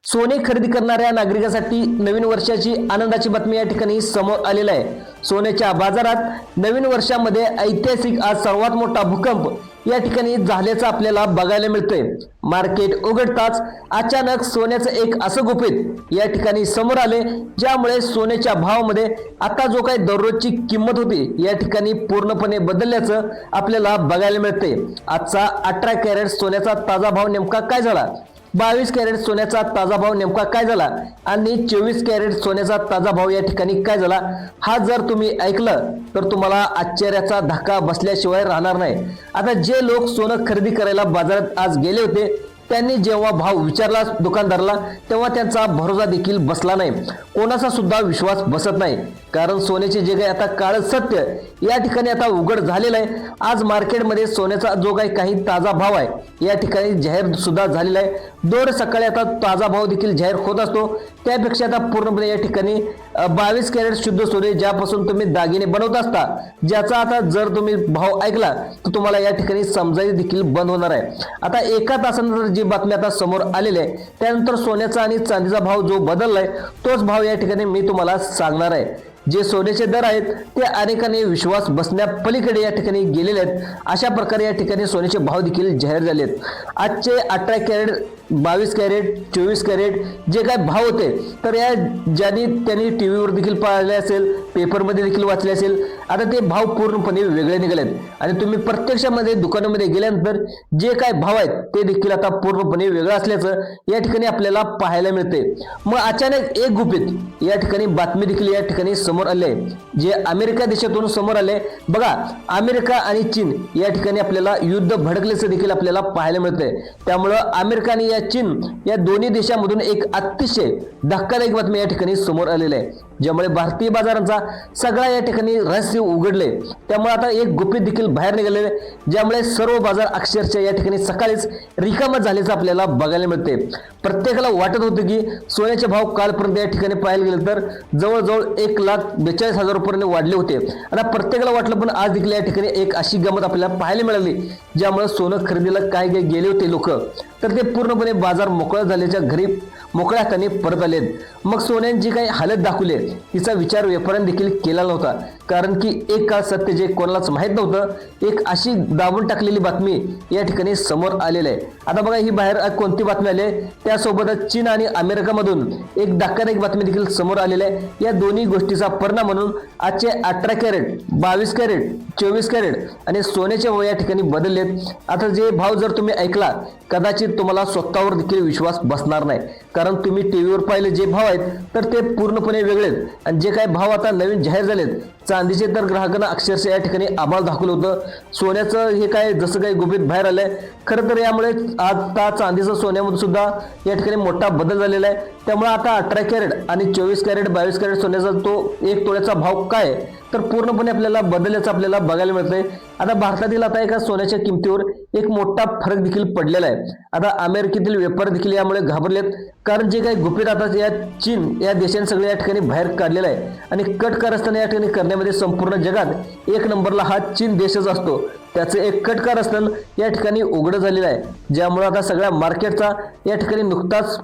सोने खरेदी करणाऱ्या नागरिकांसाठी नवीन वर्षाची आनंदाची बातमी या ठिकाणी समोर आलेली आहे। सोन्याच्या बाजारात नवीन वर्षामध्ये ऐतिहासिक आज सर्वात मोठा भूकंप या ठिकाणी झाल्याचं आपल्याला बघायला मिळतंय। मार्केट उघडताच अचानक सोन्याचं एक असं गुपित या ठिकाणी समोर आले, ज्यामुळे सोन्याच्या भावामध्ये आता जो काही दररोजची किंमत होती या ठिकाणी पूर्णपणे बदलल्याचं आपल्याला बघायला मिळतंय। आजचा 18 कॅरेट सोन्याचा ताजा भाव नेमका काय झाला, 22 कॅरेट सोन्याचा ताजा भाव नेमका काय झाला आणि 24 कॅरेट सोन्याचा ताजा भाव या ठिकाणी काय झाला, हा जर तुम्ही ऐकलं तर तुम्हाला आश्चर्याचा धक्का बसल्याशिवाय राहणार नाही। आता जे लोक सोनं खरेदी करायला बाजारात आज गेले होते, त्यांनी जेव्हा भाव विचारला दुकानदाराला, तेव्हा त्यांचा भरोसा देखील बसला नाही, कोणाचा सुद्धा विश्वास बसत नाही। कारण सोन्याचे जे काही आता काळ सत्य या ठिकाणी आता उघड झालेलं आहे। आज मार्केटमध्ये सोन्याचा जो काही ताजा भाव आहे या ठिकाणी जाहीर सुद्धा झालेला आहे। दर सकाळी आता ताजा भाव देखील जाहीर होत असतो, त्यापेक्षा आता पूर्णपणे या ठिकाणी 22 कॅरेट शुद्ध सोने ज्यापासून तुम्ही दागिने बनवत असता, ज्याचा आता जर तुम्ही भाव ऐकला तर तुम्हाला या ठिकाणी समजायला देखील बंद होणार आहे। आता एका तासानंतर जी बातमी आता समोर आलेली आहे, त्यानंतर सोन्याचा आणि चांदीचा भाव जो बदललाय तोच भाव या ठिकाणी मी तुम्हाला सांगणार आहे। जे सोन्याचे दर आहेत ते अनेकांनी विश्वास बसण्या पलीकडे या ठिकाणी गेलेले आहेत। अशा प्रकारे या ठिकाणी सोन्याचे भाव देखील जाहीर झाले आहेत। आजचे 18 कॅरेट 22 कॅरेट 24 कॅरेट जे काय भाव होते, तर या ज्यांनी त्यांनी टीव्हीवर देखील पाहिले असेल, पेपरमध्ये देखील वाचले असेल, आता ते भाव पूर्णपणे वेगळे निघालेत आणि तुम्ही प्रत्यक्षामध्ये दुकानामध्ये गेल्यानंतर जे काय भाव आहेत ते देखील आता पूर्णपणे वेगळं असल्याचं या ठिकाणी आपल्याला पाहायला मिळते। मग अचानक एक गुपित या ठिकाणी बातमी देखील या ठिकाणी समोर आले, जे अमेरिका देशातून समोर आले। बघा, अमेरिका आणि चीन या ठिकाणी आपल्याला युद्ध भडकल्याचं देखील आपल्याला पाहायला मिळतंय। त्यामुळं अमेरिका आणि चीन या दोन्ही देशांमधून एक अतिशय धक्कादायक बातमी या ठिकाणी समोर आलेली आहे, ज्यामुळे भारतीय बाजारांचा सगळा या ठिकाणी रहस्य उघडले। त्यामुळे आता एक गुपित देखील बाहेर निघालेले, ज्यामुळे सर्व बाजार अक्षरशः या ठिकाणी सकाळीच रिकामा झाल्याचं आपल्याला बघायला मिळते। प्रत्येकाला वाटत होतं की सोन्याचे भाव कालपर्यंत या ठिकाणी पाहायला गेले तर जवळजवळ 1,42,000 रुपयांनी वाढले होते। आता प्रत्येकाला वाटलं, पण आज देखील या ठिकाणी एक अशी गंमत आपल्याला पाहायला मिळाली, ज्यामुळे सोनं खरेदीला काय गेले होते लोक, तर ते पूर्णपणे बाजार मोकळा झाल्याच्या घरी मोकळ्या हाताने परत आलेत। मग सोन्याने जी काही हालत दाखवली तिचा विचार व्यापाऱ्यांनी देखील केला नव्हता, कारण की एक काळ सत्य जे कोणालाच माहीत नव्हतं, एक अशी दाबून टाकलेली बातमी या ठिकाणी समोर आलेली आहे। आता बघा, ही बाहेर कोणती बातमी आली, त्यासोबतच चीन आणि अमेरिकामधून एक धक्कादायक बातमी देखील समोर आलेली आहे। या दोन्ही गोष्टीचा परिणाम म्हणून आजचे 18 कॅरेट 22 कॅरेट 24 कॅरेट आणि सोन्याचे भाव या ठिकाणी बदललेत। आता जे भाव जर तुम्ही ऐकला, कदाचित तुम्हाला स्वतःवर देखील विश्वास बसणार नाही, कारण तुम्ही टीव्हीवर पाहिले जे भाव आहेत तर ते पूर्णपणे वेगळेत आणि जे काही भाव आता नवीन जाहीर झालेत, चांदीचे तर ग्राहकांना अक्षरशः या ठिकाणी आभाळ दाखवलं होतं। सोन्याचं हे काय जसं काही गुपित बाहेर आलंय, खरं तर यामुळे आता चांदीचं सोन्यामध्ये सुद्धा या ठिकाणी मोठा बदल झालेला आहे। त्यामुळे आता 18 कॅरेट आणि 24 कॅरेट 22 कॅरेट सोन्याचा तो एक तोळ्याचा भाव काय तर पूर्णपणे आपल्याला बदलल्याचं आपल्याला बघायला मिळतंय। आता भारतातील आता एका सोन्याच्या किमतीवर एक मोठा फरक देखील पडलेला आहे। आता अमेरिकेतील व्यापारी देखील यामुळे घाबरलेत, कारण जे काही गुपित आता या चीन या देशाने सगळे या ठिकाणी बाहेर काढलेलं आहे आणि कट कारस्थान या ठिकाणी करण्यामध्ये संपूर्ण जगात एक नंबरला हा चीन देशच असतो। त्याचं एक कट कारस्थान या ठिकाणी उघडं झालेलं आहे, ज्यामुळे आता सगळ्या मार्केटचा या ठिकाणी नुकताच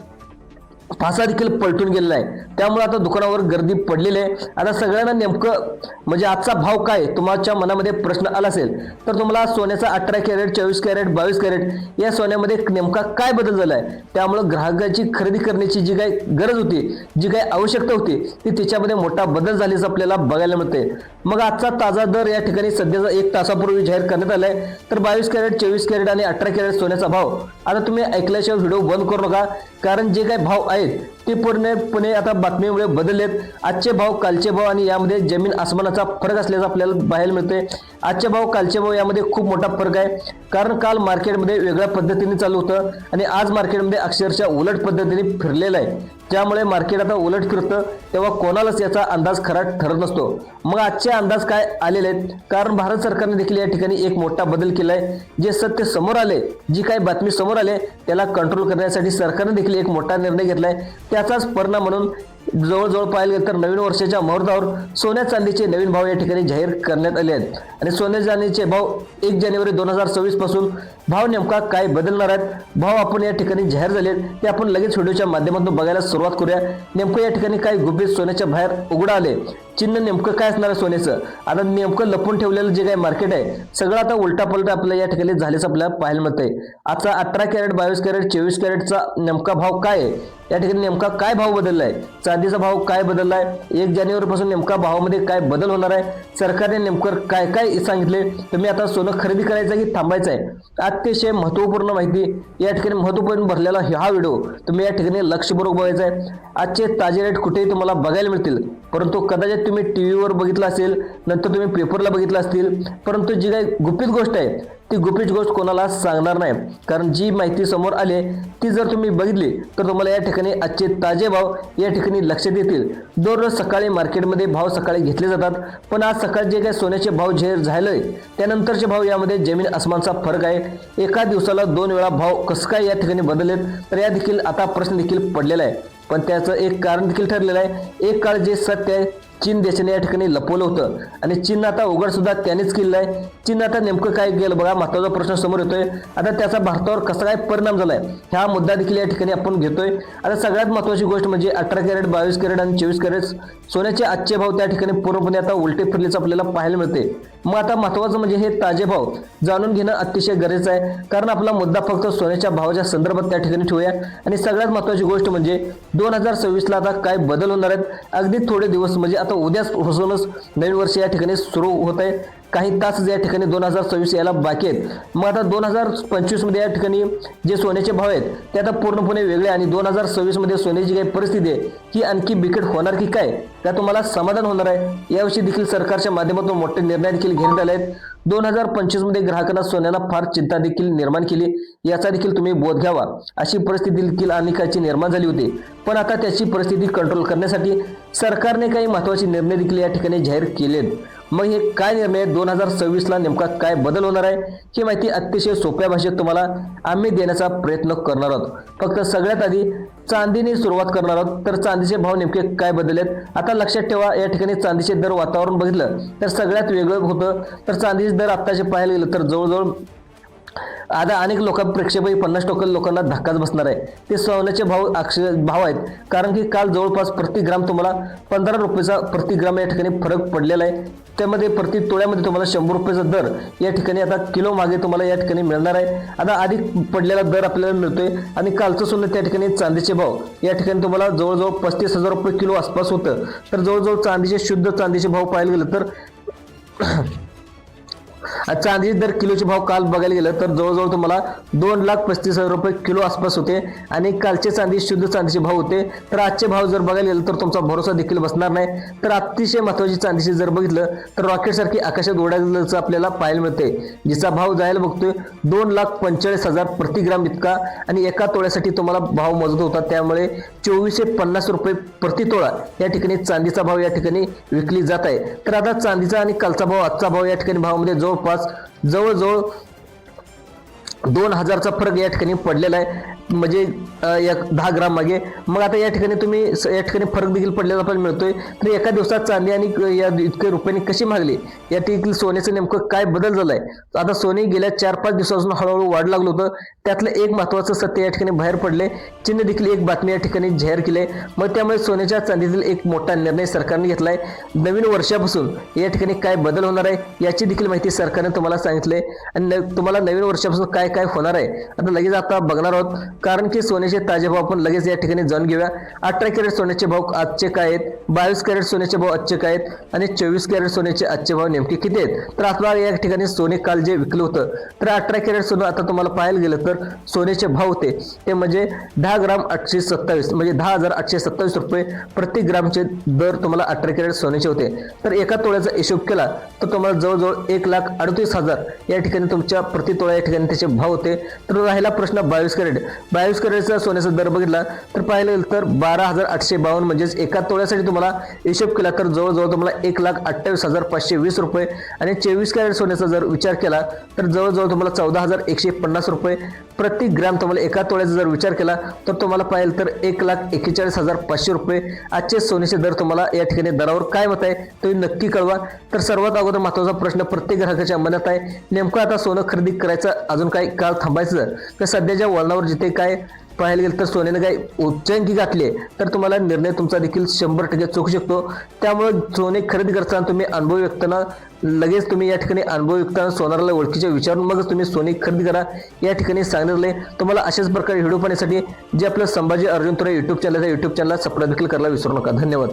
फासा देखील पलटून गेलेला आहे। त्यामुळे आता दुकानावर गर्दी पडलेली आहे। आता सगळ्यांना नेमकं म्हणजे आजचा भाव काय तुमच्या मनामध्ये प्रश्न आला असेल, तर तुम्हाला सोन्याचा 18 कॅरेट 24 कॅरेट 22 कॅरेट या सोन्यामध्ये नेमका काय बदल झाला आहे, त्यामुळे ग्राहकाची खरेदी करण्याची जी काही गरज होती, जी काही आवश्यकता होती, ती त्याच्यामध्ये मोठा बदल झाल्याचं आपल्याला बघायला मिळते। मग आजचा ताजा दर या ठिकाणी सध्याचा 1 तासापूर्वी जाहीर करण्यात आलाय, तर 22 कॅरेट 24 कॅरेट आणि 18 कॅरेट सोन्याचा भाव आता तुम्ही ऐकल्याशिवाय व्हिडिओ बंद करू नका, कारण जे काही भाव आहेत ते पूर्णपणे आता बातमीमुळे बदललेत। आजचे भाव कालचे भाव आणि यामध्ये जमीन आसमानाचा फरक असल्याचं आपल्याला पाहायला मिळते। आजचे भाव कालचे भाव यामध्ये खूप मोठा फरक आहे, कारण काल मार्केटमध्ये वेगळ्या पद्धतीने चालू होतं आणि आज मार्केटमध्ये अक्षरशः उलट पद्धतीने फिरलेलं आहे। ज्यामुळे मार्केट आता उलट फिरतं, तेव्हा कोणालाच याचा अंदाज खरा ठरत नसतो। मग आजचे अंदाज काय आलेले आहेत, कारण भारत सरकारने देखील या ठिकाणी एक मोठा बदल केलाय। जे सत्य समोर आले, जी काही बातमी समोर आले, त्याला कंट्रोल करण्यासाठी सरकारने देखील एक मोठा निर्णय घेतलाय। त्याचाच परिणाम म्हणून जवळजवळ पाहायला गेलं तर नवीन वर्षाच्या मुहूर्तावर सोन्या चांदीचे नवीन भाव या ठिकाणी जाहीर करण्यात आले आहेत आणि सोन्या चांदीचे भाव 1 जानेवारी 2026 पासून भाव नेमका काय बदलणार आहेत, भाव आपण या ठिकाणी जाहीर झाले ते आपण लगेच व्हिडिओच्या माध्यमातून बघायला सुरुवात करूया। नेमकं या ठिकाणी काय गुपित सोन्याच्या बाहेर उघड आले, चिन्ह नेमकं काय असणार आहे सोन्याचं, आता नेमकं लपून ठेवलेलं जे काही मार्केट आहे सगळं आता उलटा पलटा आपल्याला या ठिकाणी झाल्याचं आपल्याला पाहायला मिळतंय। आजचा 18 कॅरेट 22 कॅरेट 24 कॅरेटचा नेमका भाव काय आहे, या ठिकाणी नेमका काय भाव बदललाय, चांदीचा भाव काय बदललाय, 1 जानेवारी पासून नेमका भावामध्ये काय बदल होणार आहे, सरकारने नेमकं काय काय सांगितले, तुम्ही आता सोनं खरेदी करायचं की थांबायचं आहे, अतिशय महत्त्वपूर्ण माहिती या ठिकाणी महत्त्वपूर्ण भरलेला हा व्हिडिओ तुम्ही या ठिकाणी लक्षपूर्वक बघायचा आहे। आजचे ताजे रेट कुठेही तुम्हाला बघायला मिळतील, परंतु कदाचित तुम्ही टीव्हीवर बघितलं असेल, नंतर तुम्ही पेपरला बघितलं असतील, परंतु जी काही गुपित गोष्ट आहे ती गुपित गोष्ट कोणाला सांगणार नाही, कारण जी माहिती समोर आली ती जर तुम्ही बघितली तर तुम्हाला या ठिकाणी आजचे ताजे भाव या ठिकाणी लक्षात येतील। दररोज सकाळी मार्केटमध्ये भाव सकाळी घेतले जातात, पण आज सकाळी जे काही सोन्याचे भाव जाहीर झाले त्यानंतरचे भाव यामध्ये जमीन आसमानचा फरक आहे। एका दिवसाला 2 वेळा भाव कसं काय या ठिकाणी बदललेत, तर या देखील आता प्रश्न देखील पडलेला आहे, पण त्याचं एक कारण देखील ठरलेलं आहे। एक काळ जे सत्य आहे चीन देशाने या ठिकाणी लपवलं होतं आणि चीन आता उघड सुद्धा त्यानेच केलेलं आहे। चीन आता नेमकं काय केलं बघा, महत्त्वाचा प्रश्न समोर येतोय, आता त्याचा भारतावर कसा काय परिणाम झालाय हा मुद्दा देखील या ठिकाणी आपण घेतोय। आता सगळ्यात महत्त्वाची गोष्ट म्हणजे 18 कॅरेट 22 कॅरेट आणि 24 कॅरेट सोन्याचे आजचे भाव त्या ठिकाणी पूर्णपणे आता उलटे फिरल्याचं आपल्याला पाहायला मिळते। मग आता महत्त्वाचं म्हणजे हे ताजे भाव जाणून घेणं अतिशय गरजेचं आहे, कारण आपला मुद्दा फक्त सोन्याच्या भावाच्या संदर्भात त्या ठिकाणी ठेवूया। आणि सगळ्यात महत्त्वाची गोष्ट म्हणजे 2026 ला आता काय बदल होणार आहेत, अगदी थोडे दिवस म्हणजे आता उद्यापासूनच नवीन वर्ष या ठिकाणी सुरू होत आहे, काही तास या ठिकाणी 2026 यायला बाकी आहेत। मग आता 2025 मध्ये या ठिकाणी जे सोन्याचे भाव आहेत ते आता पूर्णपणे वेगळे, आणि 2026 मध्ये सोन्याची काही परिस्थिती आहे ही आणखी बिकट होणार की काय, त्या तुम्हाला समाधान होणार आहे, याविषयी देखील सरकारच्या माध्यमातून मोठे निर्णय देखील घेण्यात आले आहेत। 2025 मध्ये ग्राहकांना सोन्याला फार चिंता देखील निर्माण केली, याचा देखील तुम्ही बोध घ्यावा, अशी परिस्थिती देखील अनेकांची निर्माण झाली होती। पण आता त्याची परिस्थिती कंट्रोल करण्यासाठी सरकारने काही महत्त्वाचे निर्णय देखील या ठिकाणी जाहीर केलेत। मग हे काय निर्णय 2026 ला नेमका काय बदल होणार आहे ही माहिती अतिशय सोप्या भाषेत तुम्हाला आम्ही देण्याचा प्रयत्न करणार आहोत। फक्त सगळ्यात आधी चांदीने सुरुवात करणार आहोत, तर चांदीचे भाव नेमके काय बदललेत आता लक्षात ठेवा। या ठिकाणी चांदीचे दर वातावरण बघितलं तर सगळ्यात वेगळं होतं, तर चांदीचे दर आत्ताचे पाहायला गेलं तर जवळजवळ आता अनेक प्रेक्षेपैकी 50% लोकांना धक्काच बसणार आहे, ते सोन्याचे भाव आहेत, कारण की काल जवळपास प्रति ग्राम तुम्हाला 15 रुपयाचा प्रति ग्राम या ठिकाणी फरक पडलेला आहे। त्यामध्ये प्रति तोळ्यामध्ये तुम्हाला 100 रुपयाचा दर या ठिकाणी आता किलो मागे तुम्हाला या ठिकाणी मिळणार आहे। आता अधिक पडलेला दर आपल्याला मिळतोय, आणि कालचं सोनं त्या ठिकाणी चांदीचे भाव या ठिकाणी तुम्हाला जवळजवळ 35,000 रुपये किलो आसपास होतं, तर जवळजवळ शुद्ध चांदीचे भाव पाहायला गेलं तर चांदीचे दर किलोचे भाव काल बघायला गेलं तर जवळजवळ तुम्हाला 2,35,000 रुपये किलो आसपास होते, आणि कालचे शुद्ध चांदीचे भाव होते। तर आजचे भाव जर बघायला गेलं तर तुमचा भरोसा देखील बसणार नाही। तर अतिशय महत्त्वाची चांदीचे जर बघितलं तर रॉकेट सारखी आकाशात उडाल्याचं आपल्याला पाहायला मिळते, जिचा भाव जायला बघतोय 2,45,000 प्रति ग्राम इतका, आणि एका तोळ्यासाठी तुम्हाला भाव मोजत होता, त्यामुळे 2450 रुपये प्रति तोळा या ठिकाणी चांदीचा भाव या ठिकाणी विकली जात आहे। तर आता चांदीचा आणि कालचा भाव आजचा भाव या ठिकाणी भावामध्ये जवळजवळ 2,000चा फरक या ठिकाणी पडलेला आहे, म्हणजे 10 ग्राम मागे। मग आता या ठिकाणी तुम्ही या ठिकाणी फरक देखील पडलेला आपल्याला मिळतोय। तर एका दिवसात चांदी आणि या इतके रुपयांनी कशी मागली, या ठिकाणी सोन्याचं नेमकं काय बदल झालाय। आता सोने गेल्या 4-5 दिवसापासून हळूहळू वाढ लागलं होतं, त्यातलं एक महत्त्वाचं सत्य या ठिकाणी बाहेर पडले, चीन देखील एक बातमी या ठिकाणी जाहीर केली। मग त्यामुळे सोन्याच्या चांदीतील एक मोठा निर्णय सरकारने घेतलाय। नवीन वर्षापासून या ठिकाणी काय बदल होणार आहे याची देखील माहिती सरकारने तुम्हाला सांगितले, आणि तुम्हाला नवीन वर्षापासून काय काय होणार आहे आता लगेच आता बघणार आहोत, कारण की सोन्याचे ताजे भाव आपण लगेच या ठिकाणी जाणून घेऊया। 18 कॅरेट सोन्याचे भाव आजचे काय आहेत, 22 कॅरेट सोन्याचे भाव आजचे काय आहेत, आणि 24 कॅरेट सोन्याचे आजचे भाव नेमके किती आहेत। तर आपल्याला या ठिकाणी सोने काल जे विकलं होतं, तर 18 कॅरेट सोनं आता तुम्हाला पाहायला गेलं तर सोन्याचे भाव होते ते म्हणजे 10 ग्राम 827 म्हणजे 10,827 रुपये प्रति ग्रामचे दर तुम्हाला 18 कॅरेट सोन्याचे होते। तर एका तोळ्याचा हिशोब केला तर तुम्हाला जवळजवळ 1,38,000 या ठिकाणी तुमच्या प्रति तोळा या ठिकाणी त्याचे भाव होते। तर राहिला प्रश्न 22 कॅरेटचा सोन्याचा दर बघितला तर पाहिलं गेलं तर 12,852 म्हणजेच एका तोळ्यासाठी तुम्हाला हिशोब केला तर जवळजवळ तुम्हाला 1,28,520 रुपये, आणि 24 कॅरेट सोन्याचा जर विचार केला तर जवळजवळ तुम्हाला 14,150 रुपये प्रति ग्राम। तुम्हाला एका तोळ्याचा जर विचार केला तर तुम्हाला पाहिलं तर 1,41,500 रुपये आजचे सोन्याचे दर तुम्हाला या ठिकाणी दरावर काय मत आहे तुम्ही नक्की कळवा। तर सर्वात अगोदर महत्त्वाचा प्रश्न प्रत्येक ग्राहकाच्या मनात आहे, नेमकं आता सोनं खरेदी करायचं अजून काय काळ थांबायचं तर सध्याच्या वळणावर जिथे काय पाहायला गेलं तर सोन्याने काही उच्चांकी घातले तर तुम्हाला निर्णय तुमचा देखील 100% चुकू शकतो. त्यामुळे सोने खरेदी करताना तुम्ही अनुभव व्यक्तांना लगेच तुम्ही या ठिकाणी अनुभव व्यक्तांना सोनाराला ओळखीचे विचारून मगच तुम्ही सोने खरेदी करा या ठिकाणी सांगितले. तुम्हाला अशाच प्रकारे व्हिडिओ पाहण्यासाठी जे आपलं संभाजी अर्जुन तुरे यूट्यूब चॅनल आहे यूट्यूब चॅनलला सबस्क्राईब देखील करायला विसरू नका. धन्यवाद.